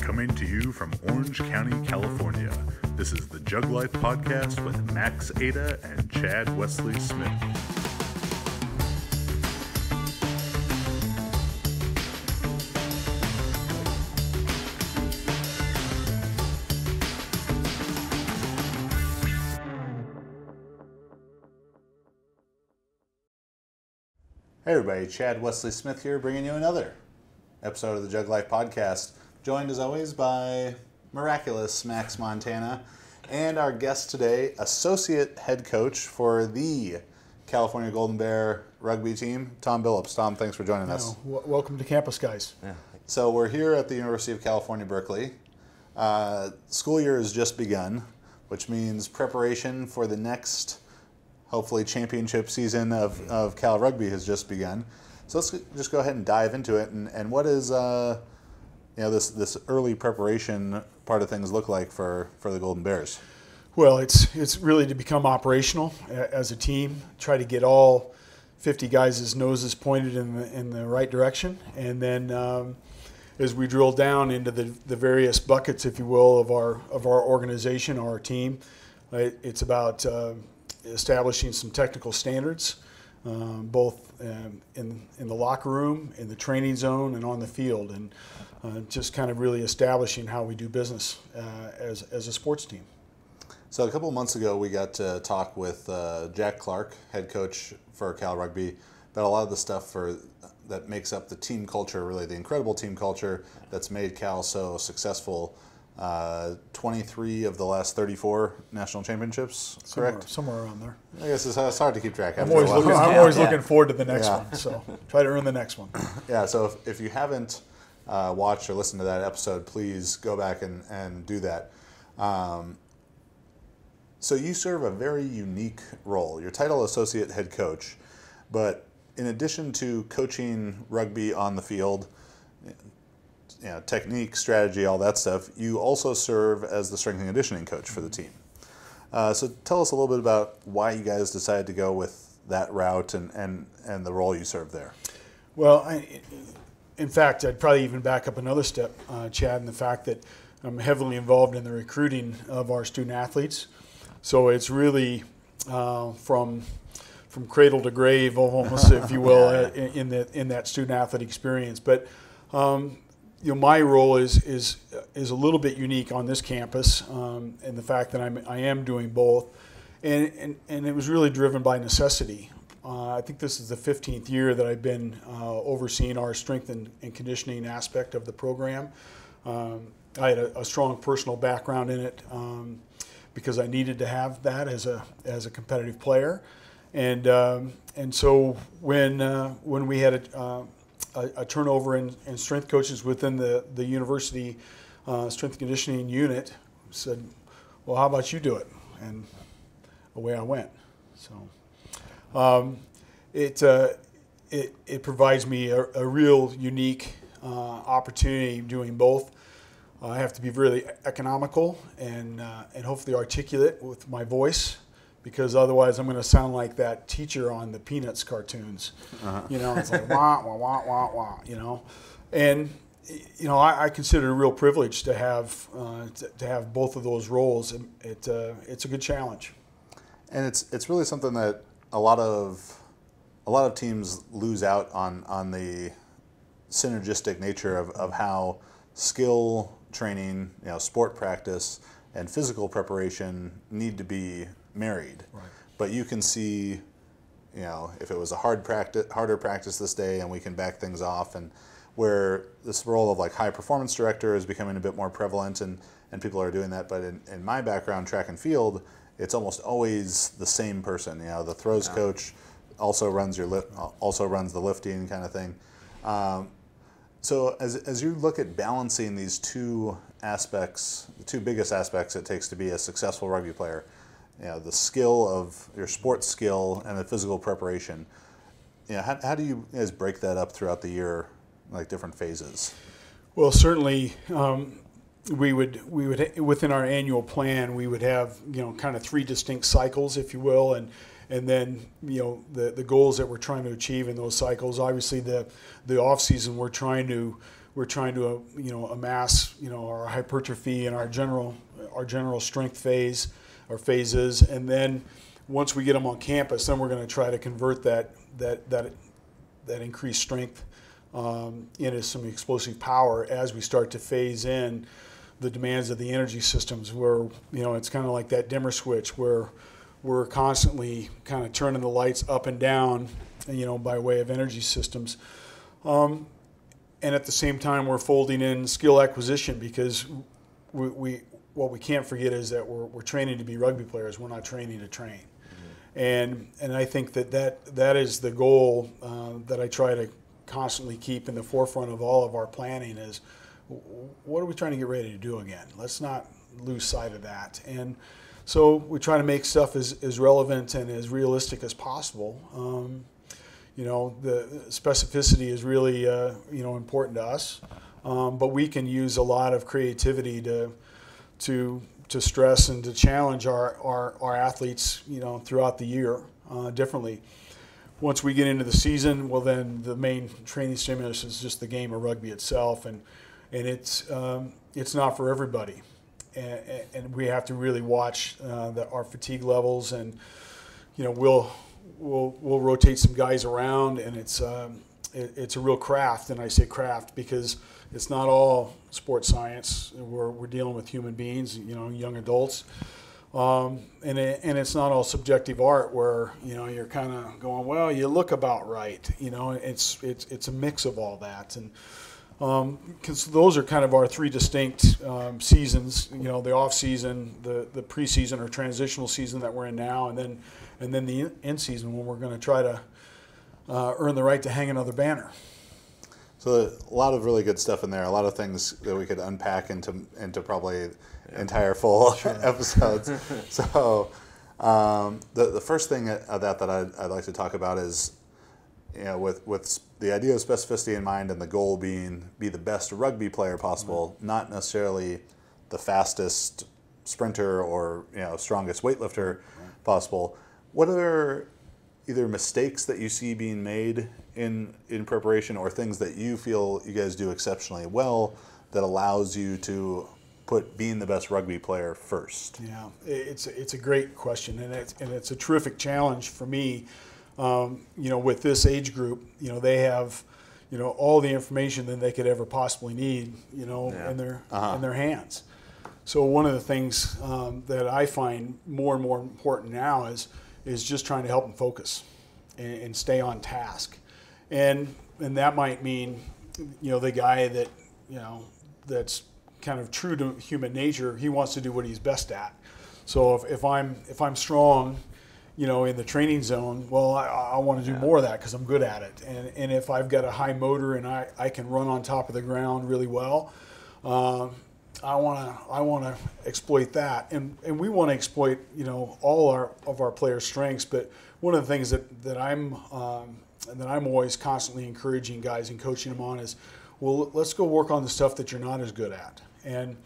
Coming to you from Orange County, California, this is the JuggLife podcast with Max Ada and Chad Wesley Smith. Hey everybody, Chad Wesley Smith here, bringing you another episode of the JuggLife podcast, joined as always by miraculous Max Montana and our guest today, associate head coach for the California Golden Bear Rugby team, Tom Billups. Tom, thanks for joining us. Welcome to campus, guys. Yeah. So we're here at the University of California, Berkeley. School year has just begun, which means preparation for the next hopefully championship season of Cal Rugby has just begun. So let's just go ahead and dive into it. And what is this early preparation part of things look like for the Golden Bears? Well, it's really to become operational as a team, try to get all 50 guys' noses pointed in the right direction, and then as we drill down into the various buckets, if you will, of our organization, our team, it's about establishing some technical standards, both in the locker room, in the training zone, and on the field, and just kind of really establishing how we do business as a sports team. So a couple of months ago, we got to talk with Jack Clark, head coach for Cal Rugby, about a lot of the stuff that makes up the team culture, really the incredible team culture that's made Cal so successful. 23 of the last 34 national championships, correct? Somewhere around there. I guess it's hard to keep track. I'm always looking forward to the next one, so try to earn the next one. Yeah, so if you haven't watched or listened to that episode, please go back and do that. So you serve a very unique role. Your title, associate head coach, but in addition to coaching rugby on the field, technique, strategy, all that stuff, you also serve as the strength and conditioning coach for the team. So tell us a little bit about why you guys decided to go with that route and the role you serve there. Well, in fact, I'd probably even back up another step, Chad, in the fact that I'm heavily involved in the recruiting of our student athletes. So it's really from cradle to grave, almost, if you will, in that student athlete experience. But my role is a little bit unique on this campus, in the fact that I am doing both, and it was really driven by necessity. I think this is the 15th year that I've been overseeing our strength and conditioning aspect of the program. I had a strong personal background in it because I needed to have that as a competitive player, and so when we had a turnover in strength coaches within the university strength and conditioning unit, said, well, how about you do it? And away I went. So it provides me a real unique opportunity doing both. I have to be really economical and hopefully articulate with my voice, because otherwise I'm going to sound like that teacher on the Peanuts cartoons. It's like wah, wah, wah, wah, wah, And, I consider it a real privilege to have both of those roles. It's a good challenge. And it's really something that a lot of teams lose out on the synergistic nature of how skill training, sport practice, and physical preparation need to be married. Right. But you can see, if it was a harder practice this day, and we can back things off, and where this role of like high performance director is becoming a bit more prevalent, and people are doing that. But in my background, track and field, it's almost always the same person. The throws coach also runs the lifting kind of thing. So as you look at balancing these two aspects, the two biggest aspects it takes to be a successful rugby player, the skill of your sports skill and the physical preparation, how do you guys break that up throughout the year, like different phases? Well, certainly we would within our annual plan, we would have kind of three distinct cycles, if you will, and then the goals that we're trying to achieve in those cycles. Obviously, the off season we're trying to we're trying to amass our hypertrophy and our general strength phase or phases, and then once we get them on campus, then we're going to try to convert that increased strength into some explosive power as we start to phase in the demands of the energy systems, where it's kind of like that dimmer switch where we're constantly kind of turning the lights up and down, by way of energy systems. And at the same time, we're folding in skill acquisition, because what we can't forget is that we're training to be rugby players. We're not training to train. And I think that is the goal that I try to constantly keep in the forefront of all of our planning is, what are we trying to get ready to do again? Let's not lose sight of that. And so we try to make stuff as relevant and as realistic as possible. The specificity is really important to us, but we can use a lot of creativity to stress and to challenge our athletes, throughout the year differently. Once we get into the season, well, then the main training stimulus is just the game of rugby itself, and it's not for everybody, and we have to really watch our fatigue levels, and we'll rotate some guys around, and it's a real craft, and I say craft because it's not all sports science. We're dealing with human beings, young adults, and it's not all subjective art where you're kind of going, well, you look about right. It's a mix of all that, and because those are kind of our three distinct seasons. The off season, the preseason or transitional season that we're in now, and then the in season when we're going to try to earn the right to hang another banner. So a lot of really good stuff in there. A lot of things that we could unpack into probably entire full episodes. So the first thing of that I'd like to talk about is, with the idea of specificity in mind and the goal being be the best rugby player possible, not necessarily the fastest sprinter or strongest weightlifter possible. What are either mistakes that you see being made in preparation, or things that you feel you guys do exceptionally well that allows you to put being the best rugby player first? Yeah, it's a great question, and it's a terrific challenge for me. With this age group, they have, all the information that they could ever possibly need, in their hands. So one of the things that I find more and more important now is just trying to help them focus and stay on task, and that might mean, the guy that that's kind of true to human nature. He wants to do what he's best at. So if I'm strong, in the training zone, well, I want to do more of that because I'm good at it. And if I've got a high motor and I can run on top of the ground really well, I want to exploit that. And we want to exploit, all of our players' strengths. But one of the things that I'm always constantly encouraging guys and coaching them on is, well, let's go work on the stuff that you're not as good at. And,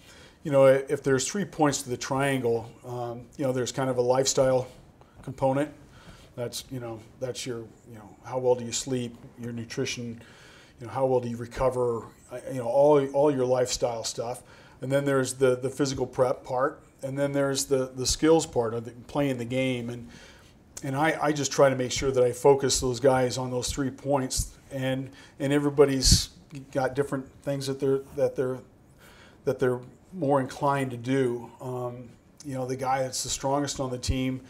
if there's 3 points to the triangle, there's kind of a lifestyle component. That's your, how well do you sleep, your nutrition, how well do you recover, all your lifestyle stuff. And then there's the physical prep part, and then there's the skills part of playing the game. And I just try to make sure that I focus those guys on those 3 points, and everybody's got different things that they're more inclined to do. The guy that's the strongest on the team,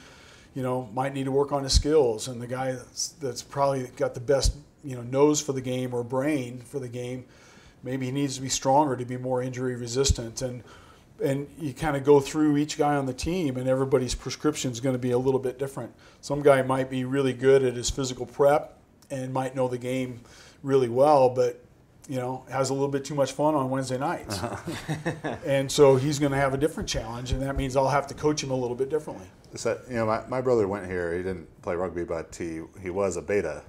might need to work on his skills, and the guy that's probably got the best, nose for the game or brain for the game, maybe he needs to be stronger to be more injury resistant. And you kind of go through each guy on the team, and everybody's prescription is going to be a little bit different. Some guy might be really good at his physical prep and might know the game really well, but has a little bit too much fun on Wednesday nights. And so he's going to have a different challenge, and that means I'll have to coach him a little bit differently. So, my brother went here. He didn't play rugby, but he was a beta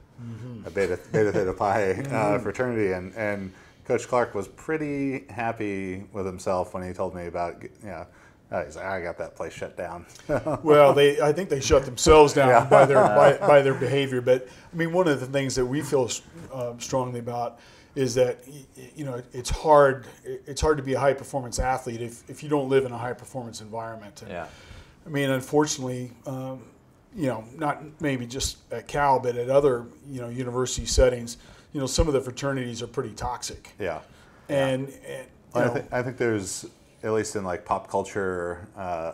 Theta Pi fraternity, and Coach Clark was pretty happy with himself when he told me about, he's like, I got that place shut down. Well, I think they shut themselves down by their behavior. But I mean, one of the things that we feel strongly about is that it's hard to be a high performance athlete if you don't live in a high performance environment. And, Yeah. I mean, unfortunately, not maybe just at Cal, but at other university settings, some of the fraternities are pretty toxic. Yeah. And I think there's, at least in like pop culture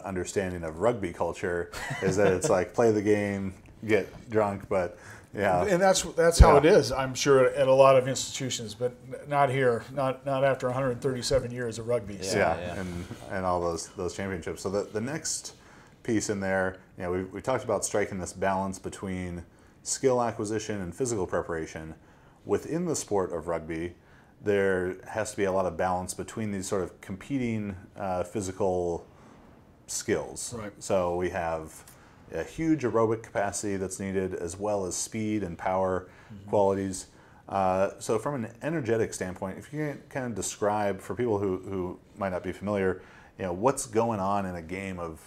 understanding of rugby culture, is that it's like play the game, get drunk, but yeah. And that's how it is, I'm sure, at a lot of institutions, but not here, not after 137 years of rugby. So. Yeah. And all those championships. So the next piece in there, we talked about striking this balance between skill acquisition and physical preparation. Within the sport of rugby, there has to be a lot of balance between these sort of competing physical skills. Right. So we have a huge aerobic capacity that's needed, as well as speed and power qualities. So from an energetic standpoint, if you can kind of describe for people who might not be familiar, what's going on in a game of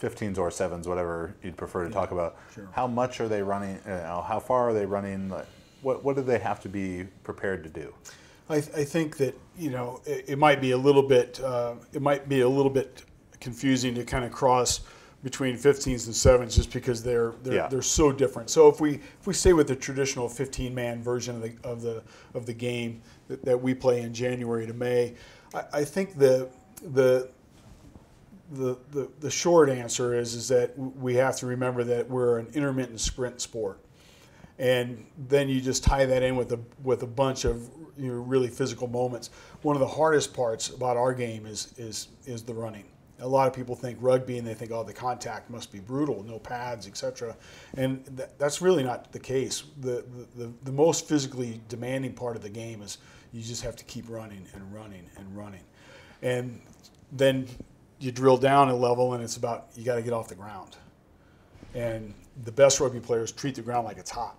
15s or 7s, whatever you'd prefer to talk about. Sure. How much are they running? How far are they running? What do they have to be prepared to do? I think that it might be a little bit confusing to kind of cross between 15s and 7s just because they're so different. So if we stay with the traditional 15-man version of the game that we play in January to May, I think the short answer is that we have to remember that we're an intermittent sprint sport, and then you just tie that in with a bunch of really physical moments. One of the hardest parts about our game is the running. A lot of people think rugby and they think, the contact must be brutal, no pads, etc. And that's really not the case. The most physically demanding part of the game is you just have to keep running and running and running. And then you drill down a level and it's about you got to get off the ground. And the best rugby players treat the ground like it's hot.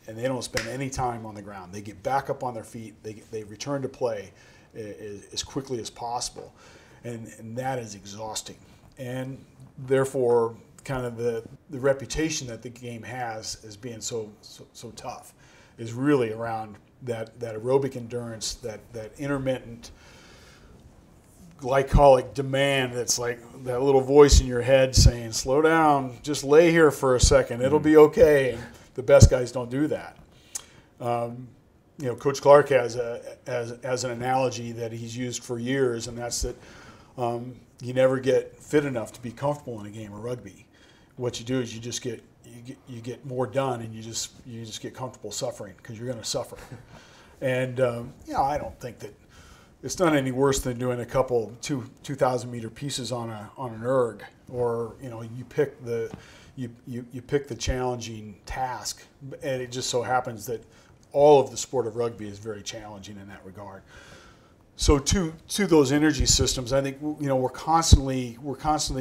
And they don't spend any time on the ground. They get back up on their feet. They return to play as quickly as possible. And that is exhausting. And therefore, kind of the reputation that the game has as being so tough is really around that aerobic endurance, that intermittent glycolic demand that's like that little voice in your head saying, slow down, just lay here for a second, it'll be okay. And the best guys don't do that. Coach Clark has an analogy that he's used for years, and that's that you never get fit enough to be comfortable in a game of rugby. What you do is you get more done, and you just get comfortable suffering because you're going to suffer. And I don't think that it's not any worse than doing a couple 2,000 meter pieces on an erg, or you pick the challenging task, and it just so happens that all of the sport of rugby is very challenging in that regard. So to those energy systems, I think we're constantly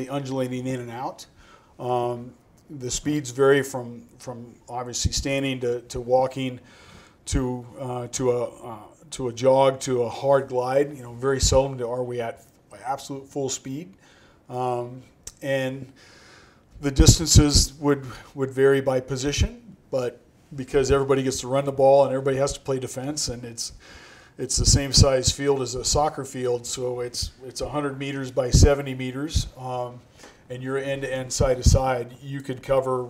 undulating in and out. The speeds vary from obviously standing to walking to a jog to a hard glide. Very seldom are we at absolute full speed, and the distances would vary by position, but because everybody gets to run the ball and everybody has to play defense, and it's the same size field as a soccer field, so it's 100 meters by 70 meters, and you're end to end, side to side. You could cover,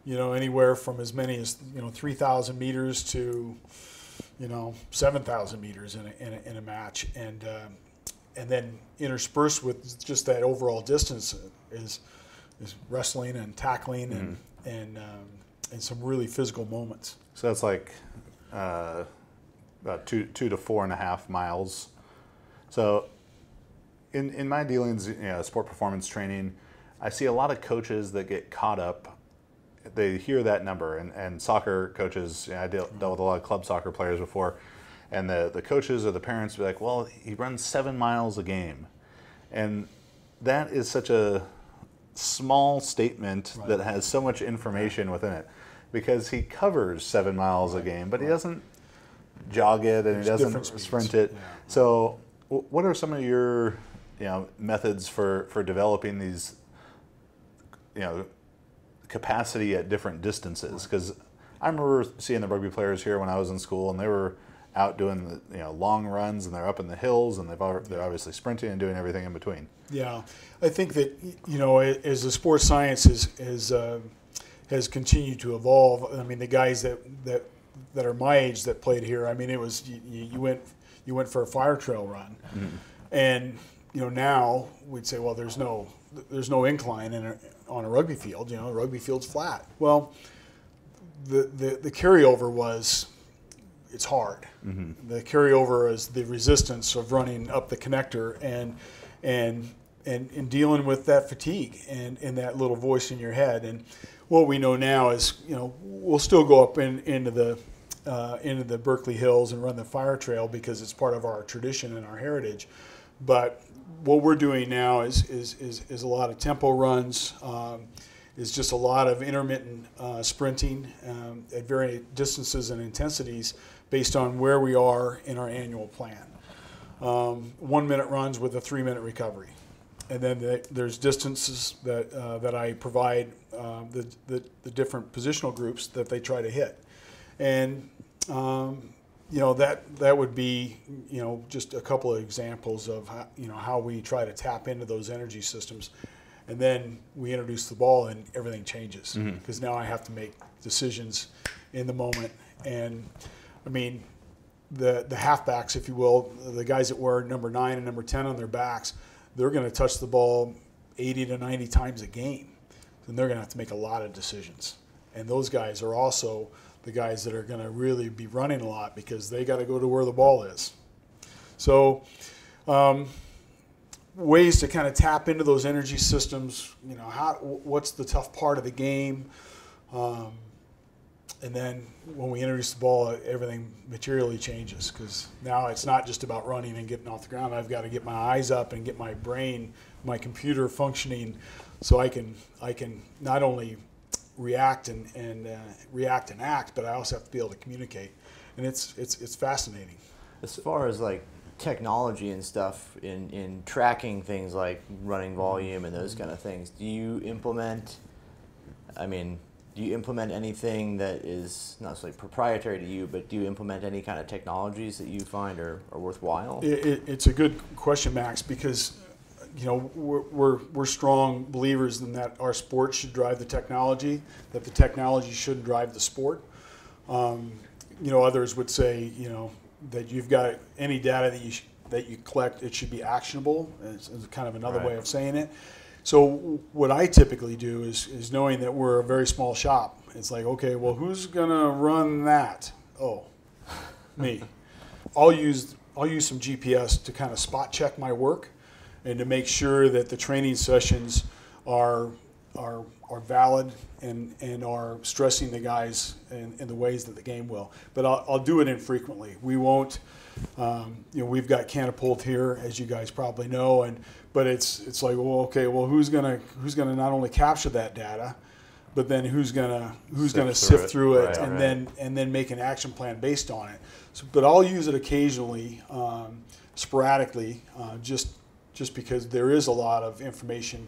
anywhere from as many as 3,000 meters to 7,000 meters in a match, and then interspersed with just that overall distance is wrestling and tackling and some really physical moments. So that's like about 2 to 4.5 miles. So in my dealings, sport performance training, I see a lot of coaches that get caught up. They hear that number, and soccer coaches, I dealt with a lot of club soccer players before, and the coaches or the parents be like, well, he runs 7 miles a game. And that is such a small statement that has so much information within it, because he covers 7 miles a game, but he doesn't jog it and he doesn't sprint it. Yeah. So what are some of your methods for developing these capacity at different distances? Because I remember seeing the rugby players here when I was in school, and they were out doing the long runs, and they're up in the hills, and they're obviously sprinting and doing everything in between. Yeah, I think that as the sports science has continued to evolve. I mean, the guys that are my age that played here. I mean, it was you went for a fire trail run, and now we'd say, well, there's no incline on a rugby field. A rugby field's flat. Well, the carryover was it's hard. The carryover is the resistance of running up the connector and dealing with that fatigue and that little voice in your head. And what we know now is, we'll still go up into the Berkeley Hills and run the fire trail because it's part of our tradition and our heritage. But what we're doing now is a lot of tempo runs, is just a lot of intermittent sprinting at varying distances and intensities based on where we are in our annual plan. 1 minute runs with a 3 minute recovery. And then there's distances that I provide the different positional groups that they try to hit. And that would be just a couple of examples of how we try to tap into those energy systems. And then we introduce the ball and everything changes because now I have to make decisions in the moment. And I mean, the halfbacks, if you will, the guys that wear number 9 and number 10 on their backs, they're going to touch the ball 80 to 90 times a game. And they're going to have to make a lot of decisions. And those guys are also the guys that are going to really be running a lot because they got to go to where the ball is. So ways to kind of tap into those energy systems, what's the tough part of the game? And then when we introduce the ball, everything materially changes because now it's not just about running and getting off the ground. I've got to get my eyes up and get my brain, my computer functioning so I can not only react and act, but I also have to be able to communicate. And it's fascinating. As far as like technology and stuff in tracking things like running volume and those kind of things, do you implement anything that is not necessarily proprietary to you, but do you implement any kind of technologies that you find are worthwhile? It's a good question, Max, because we're strong believers in that our sport should drive the technology, that the technology shouldn't drive the sport. Others would say that you've got any data that you collect, it should be actionable. Is kind of another way of saying it. So what I typically do is knowing that we're a very small shop. It's like, okay, well, who's gonna run that? Oh, me. I'll use some GPS to kind of spot check my work and to make sure that the training sessions are valid and are stressing the guys in the ways that the game will. But I'll do it infrequently. We won't. We've got Catapult here, as you guys probably know, but it's like, well, okay, well, who's gonna not only capture that data, but then who's gonna sift through it and then make an action plan based on it. So, but I'll use it occasionally, sporadically, just because there is a lot of information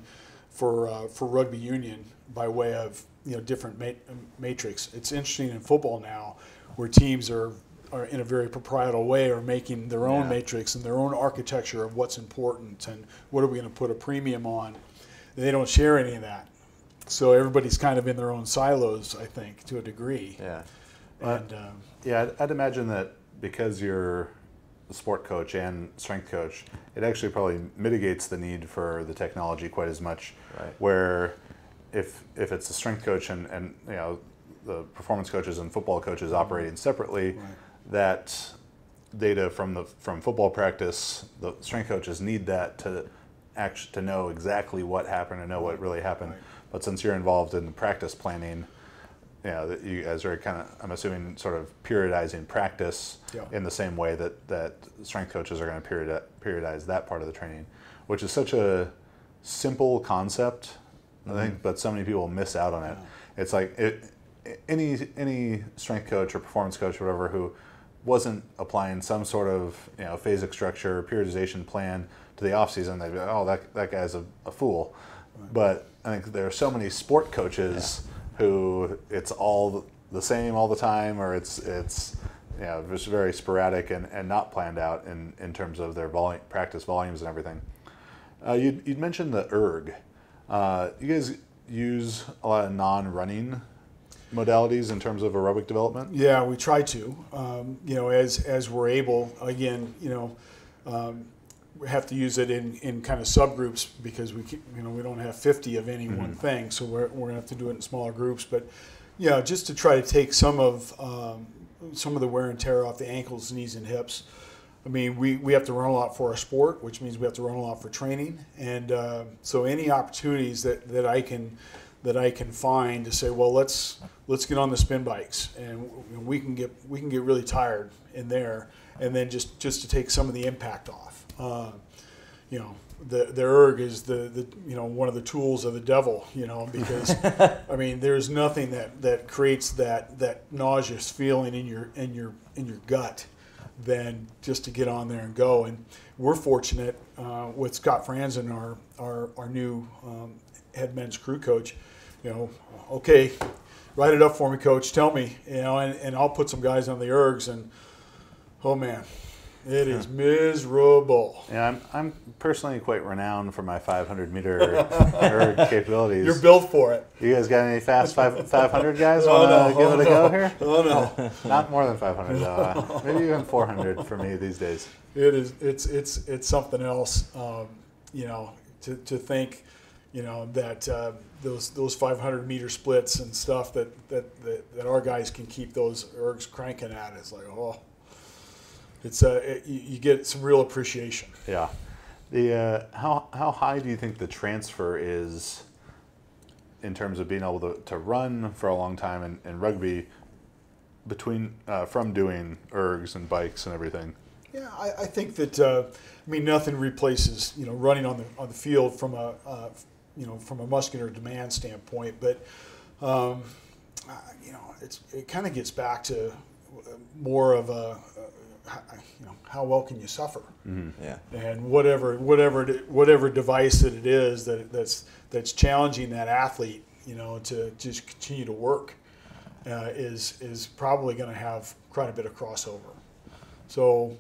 for rugby union by way of different matrix. It's interesting in football now, where teams are in a very proprietorial way are making their own matrix and their own architecture of what's important and what are we going to put a premium on. They don't share any of that. So everybody's kind of in their own silos, I think, to a degree. Yeah. And I'd imagine that because you're the sport coach and strength coach, it actually probably mitigates the need for the technology quite as much. Right. Where if it's a strength coach and the performance coaches and football coaches operating separately, that data from football practice, the strength coaches need that to know exactly what happened and know what really happened. Right. But since you're involved in the practice planning, that you guys are kind of, I'm assuming, sort of periodizing practice in the same way that strength coaches are going to periodize that part of the training, which is such a simple concept, I think, but so many people miss out on it. It's like any strength coach or performance coach or whatever who wasn't applying some sort of phasic structure, periodization plan to the off season, they'd be like, oh, that guy's a fool. Right. But I think there are so many sport coaches who it's all the same all the time, or it's just very sporadic and not planned out in terms of their practice volumes and everything. You'd mentioned the erg. You guys use a lot of non-running modalities in terms of aerobic development? Yeah, we try to. As we're able, again, we have to use it in kind of subgroups because we don't have 50 of any one thing, so we're going to have to do it in smaller groups. But just to try to take some of the wear and tear off the ankles, knees, and hips. I mean, we have to run a lot for our sport, which means we have to run a lot for training, and so any opportunities that I can find to say, well, let's get on the spin bikes, and we can get really tired in there, and then just to take some of the impact off. The erg is the one of the tools of the devil, because I mean, there's nothing that creates that nauseous feeling in your gut than just to get on there and go. And we're fortunate with Scott Franzen, our new head men's crew coach. Okay, write it up for me, coach. Tell me, and I'll put some guys on the ergs, and oh man, it is miserable. Yeah, I'm personally quite renowned for my 500-meter erg capabilities. You're built for it. You guys got any fast 500 guys want to give it a go here? Oh no, not more than 500 though. Maybe even 400 for me these days. It is. It's something else. To think, that those 500-meter splits and stuff that our guys can keep those ergs cranking at. It's like, oh. You get some real appreciation. Yeah. How high do you think the transfer is in terms of being able to run for a long time in rugby between from doing ergs and bikes and everything? Yeah, I think that nothing replaces running on the field from a muscular demand standpoint, but it kind of gets back to more of a how well can you suffer? Mm-hmm. Yeah. And whatever device that it is that's challenging that athlete, to just continue to work, is probably going to have quite a bit of crossover. So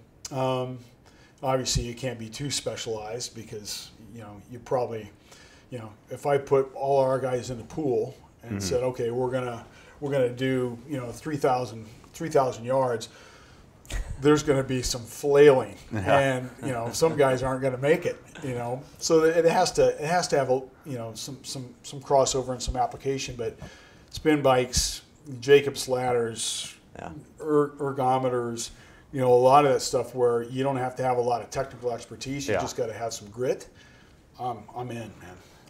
obviously you can't be too specialized because you probably if I put all our guys in the pool and said, okay, we're gonna do 3,000 yards. There's going to be some flailing, and some guys aren't going to make it. So it has to have some crossover and some application. But spin bikes, Jacob's ladders, ergometers, a lot of that stuff where you don't have to have a lot of technical expertise. You just got to have some grit. I'm in,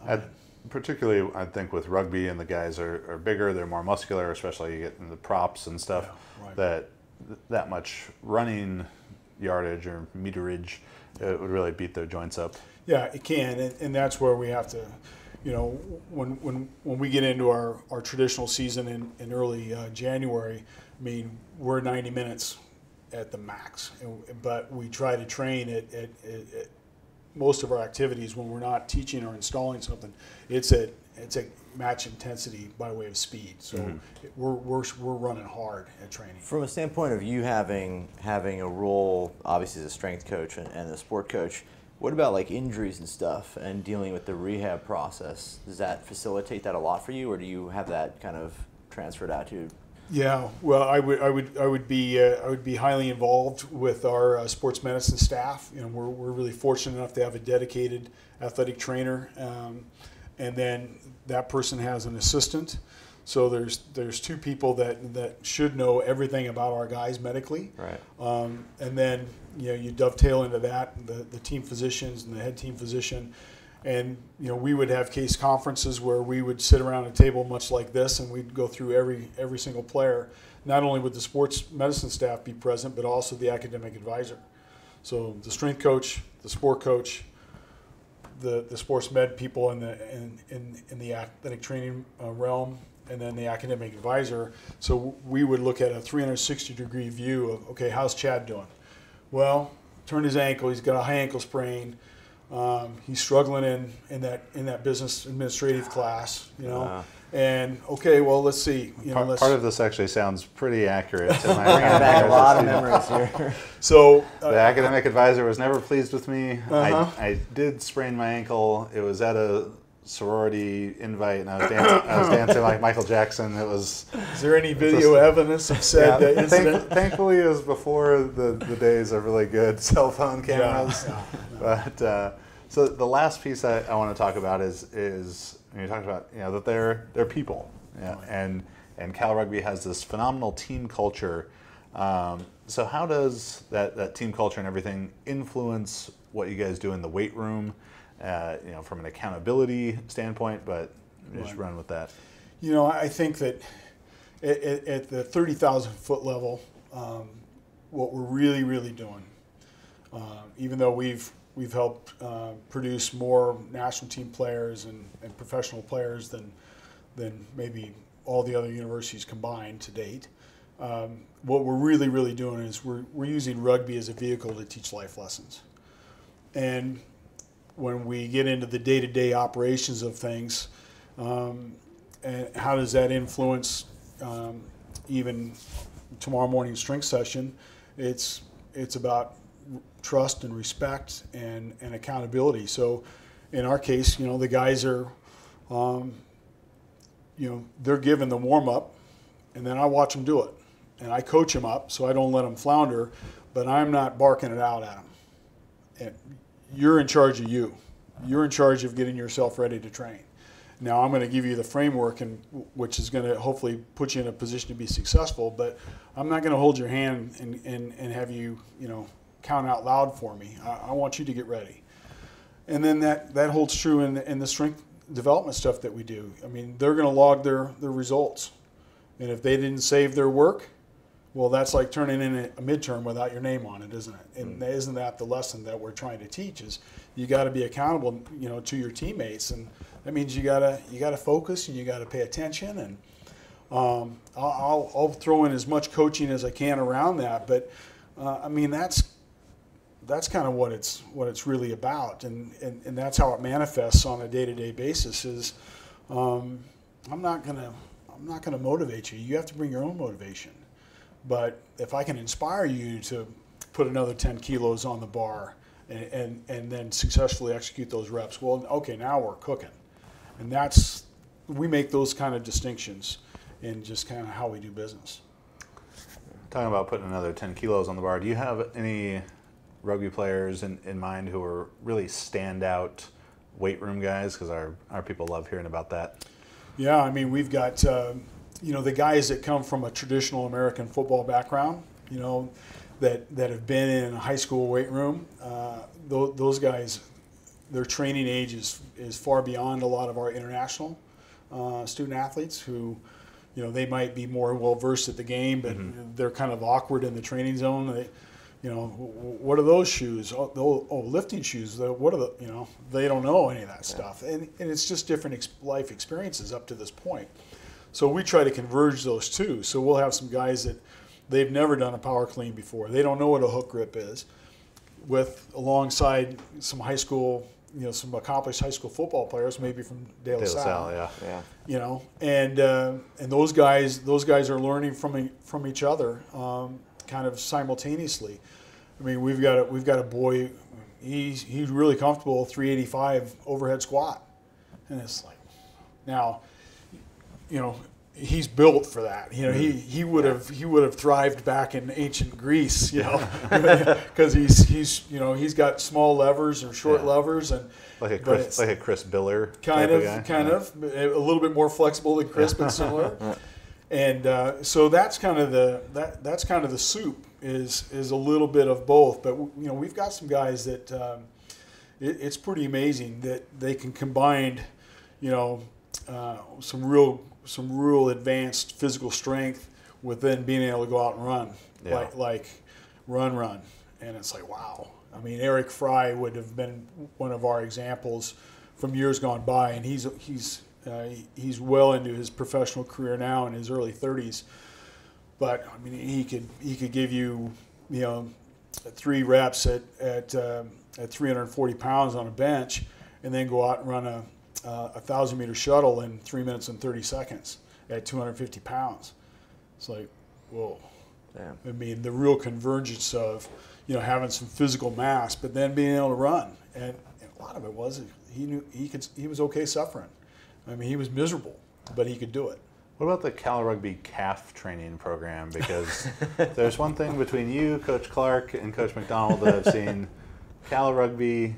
man. Particularly, I think with rugby and the guys are bigger, they're more muscular, especially you get in the props and stuff. Yeah, right. That much running yardage or meterage, it would really beat their joints up. Yeah, it can, and that's where we have to, when we get into our traditional season in early January, I mean, we're 90 minutes at the max, but we try to train at most of our activities when we're not teaching or installing something. It's a match intensity by way of speed. So we're running hard at training. From a standpoint of you having a role, obviously as a strength coach and a sport coach, what about like injuries and stuff and dealing with the rehab process? Does that facilitate that a lot for you, or do you have that kind of transferred out to? Yeah, well, I would be highly involved with our sports medicine staff. We're really fortunate enough to have a dedicated athletic trainer, and then that person has an assistant. So there's two people that should know everything about our guys medically. Right. And then you dovetail into that the team physicians and the head team physician. And we would have case conferences where we would sit around a table much like this, and we'd go through every single player. Not only would the sports medicine staff be present, but also the academic advisor. So the strength coach, the sport coach, the sports med people in the athletic training realm, and then the academic advisor. So we would look at a 360-degree view of, okay, how's Chad doing? Well, turned his ankle. He's got a high ankle sprain. He's struggling in that business administrative class, you know. And okay, well, let's see. You know, Part of this actually sounds pretty accurate to my Back a lot of memories here. So the academic advisor was never pleased with me. I did sprain my ankle. It was at a sorority invite, and I was dancing like Michael Jackson. It was. Is there any video evidence of said incident? Thankfully, it was before the days of really good cell phone cameras. But so the last piece I want to talk about is when you talked about that they're people, and Cal Rugby has this phenomenal team culture. So how does that team culture and everything influence what you guys do in the weight room? From an accountability standpoint, but just run with that. I think that at the 30,000 foot level, what we're really doing, even though we've helped produce more national team players and professional players than maybe all the other universities combined to date, what we're really doing is we're using rugby as a vehicle to teach life lessons. And when we get into the day-to-day operations of things, and how does that influence even tomorrow morning's strength session? It's about trust and respect and accountability. So in our case, the guys are, they're given the warm-up, and then I watch them do it. And I coach them up so I don't let them flounder, but I'm not barking it out at them. And you're in charge of you. You're in charge of getting yourself ready to train. Now I'm going to give you the framework, which is going to hopefully put you in a position to be successful, but I'm not going to hold your hand and have you, count out loud for me. I want you to get ready. And then that holds true in the strength development stuff that we do. I mean, they're going to log their results. And if they didn't save their work, well, that's like turning in a midterm without your name on it, isn't it? And isn't that the lesson that we're trying to teach? Is you got to be accountable, to your teammates, and that means you got to focus and you got to pay attention. And I'll throw in as much coaching as I can around that, but I mean that's kind of what it's really about, and that's how it manifests on a day-to-day basis. Is I'm not gonna motivate you. You have to bring your own motivation. But if I can inspire you to put another 10 kilos on the bar and then successfully execute those reps, well, okay, now we're cooking. And we make those kind of distinctions in just kind of how we do business. Talking about putting another 10 kilos on the bar, do you have any rugby players in mind who are really standout weight room guys? Because our people love hearing about that. Yeah, I mean, we've got... the guys that come from a traditional American football background, that have been in a high school weight room, those guys, their training age is far beyond a lot of our international student athletes who, they might be more well versed at the game, but they're kind of awkward in the training zone. What are those shoes? Oh, lifting shoes. What are the, they don't know any of that stuff. And it's just different life experiences up to this point. So we try to converge those two. So we'll have some guys that they've never done a power clean before. They don't know what a hook grip is, alongside some high school, some accomplished high school football players, maybe from De La Salle. Yeah. And those guys are learning from each other, kind of simultaneously. I mean, we've got a boy. He's really comfortable 385 overhead squat, and it's like, now, he's built for that. He would have thrived back in ancient Greece, because he's got small levers or short levers, and like a Chris Biller kind of a little bit more flexible than Chris, but similar. And so that's kind of the soup is a little bit of both. But we've got some guys that it's pretty amazing that they can combine some real advanced physical strength with then being able to go out and run, like run, and it's like, wow. I mean, Eric Fry would have been one of our examples from years gone by, and he's well into his professional career now in his early 30s. But I mean, he could give you 3 reps at 340 pounds on a bench, and then go out and run a 1,000-meter shuttle in 3 minutes and 30 seconds at 250 pounds. It's like, whoa. Damn. I mean, the real convergence of, having some physical mass, but then being able to run. And a lot of it was he was okay suffering. I mean, he was miserable, but he could do it. What about the Cal Rugby calf training program? Because there's one thing between you, Coach Clark, and Coach McDonald that I've seen. Cal Rugby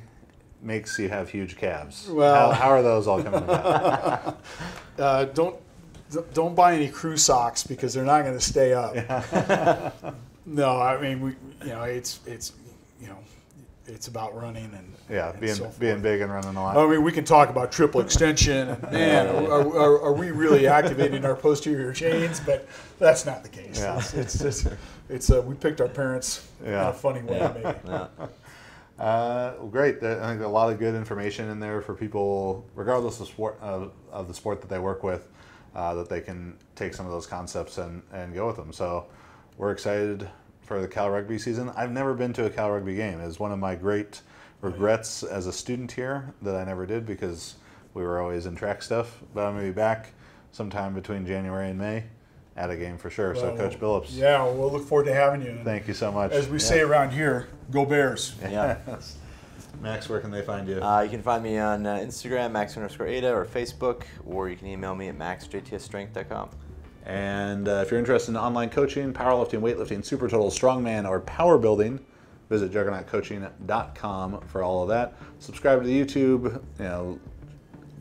makes you have huge calves. Well, how are those all coming about? Don't buy any crew socks because they're not going to stay up. Yeah. No, I mean it's about running and being big and running a lot. I mean, we can talk about triple extension and man, are we really activating our posterior chains? But that's not the case. Yeah. It's we picked our parents in a funny way, maybe. Yeah. Well, great. I think a lot of good information in there for people, regardless of the sport that they work with, that they can take some of those concepts and go with them. So we're excited for the Cal Rugby season. I've never been to a Cal Rugby game. It's one of my great regrets as a student here that I never did because we were always in track stuff. But I'm going to be back sometime between January and May at a game for sure. Well, so Coach Billups. Yeah, we'll look forward to having you. Thank you so much. As we say around here, go Bears. Yeah. Max, where can they find you? You can find me on Instagram, Max_Ada, or Facebook, or you can email me at max@jtsstrength.com. And if you're interested in online coaching, powerlifting, weightlifting, super total, strongman, or power building, visit juggernautcoaching.com for all of that. Subscribe to the YouTube,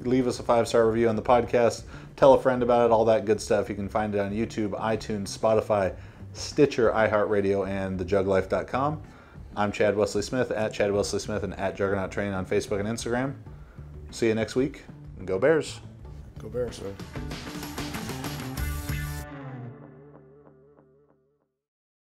leave us a 5-star review on the podcast, tell a friend about it, all that good stuff. You can find it on YouTube, iTunes, Spotify, Stitcher, iHeartRadio, and thejugglife.com. I'm Chad Wesley Smith, at Chad Wesley Smith, and at Juggernaut Training on Facebook and Instagram. See you next week, and go Bears. Go Bears.